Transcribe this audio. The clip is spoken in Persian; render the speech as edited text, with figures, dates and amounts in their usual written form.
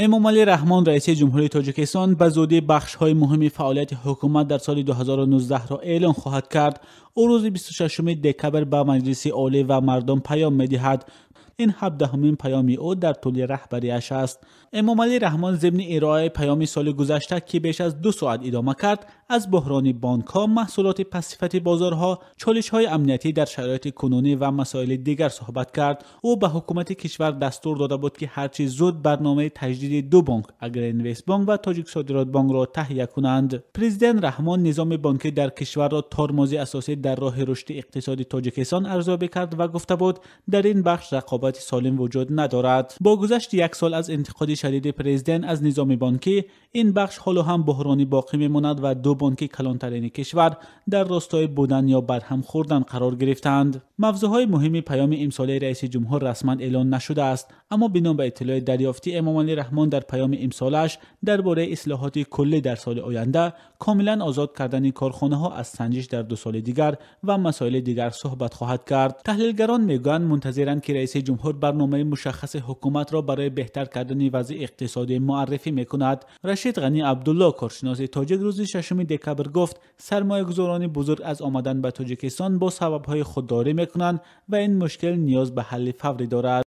امامعلی رحمان رئیس جمهوری تاجیکستان به زودی بخش‌های مهم فعالیت حکومت در سال 2019 را اعلام خواهد کرد. او روز 26 دکبر به مجلس عالی و مردم پیام می‌دهد. این 17مین پیامی او در طول رهبری‌اش است. امامعلی رحمان ضمن ارائه پیام سال گذشته که بیش از 2 ساعت ادامه کرد، از بحران بانک‌ها، محصولات پس‌صفت بازارها، چالش‌های امنیتی در شرایط کنونی و مسائل دیگر صحبت کرد. او به حکومت کشور دستور داده بود که هرچه زود برنامه تجدید 2 بانک، اگرینویست بانک و تاجیک صادرات بانک را تهیه کنند. پرزیدنت رحمان نظام بانکی در کشور را ترمز اساسی در راه رشد اقتصادی تاجیکستان ارزیابی کرد و گفته بود در این بخش رقابت سالم وجود ندارد. با گذشت 1 سال از انتقاد شدید پرزیدنت از نظام بانکی، این بخش حالا هم بحرانی باقی میماند و 2 بانک کلانترین کشور در راستای بودن یا برهم خوردن قرار گرفتند. موضوعهای مهم پیام امساله رئیس جمهور رسما اعلان نشده است، اما بنا به اطلاع دریافتی، امامعلی رحمان در پیام امسالش درباره اصلاحات کلی در سال آینده، کاملا آزاد کردن کارخانه‌ها از سنجش در 2 سال دیگر و مسائل دیگر صحبت خواهد کرد. تحلیلگران میگویند منتظرند که رئیس جمهور برنامه مشخص حکومت را برای بهتر کردن وضع اقتصادی معرفی میکند. رشید غنی عبدالله، کارشناس تاجیک، روز 6 دکبر گفت سرمایه‌گذاران بزرگ از آمدن به تاجیکستان با سبب‌های خودداری میکنند و این مشکل نیاز به حل فوری دارد.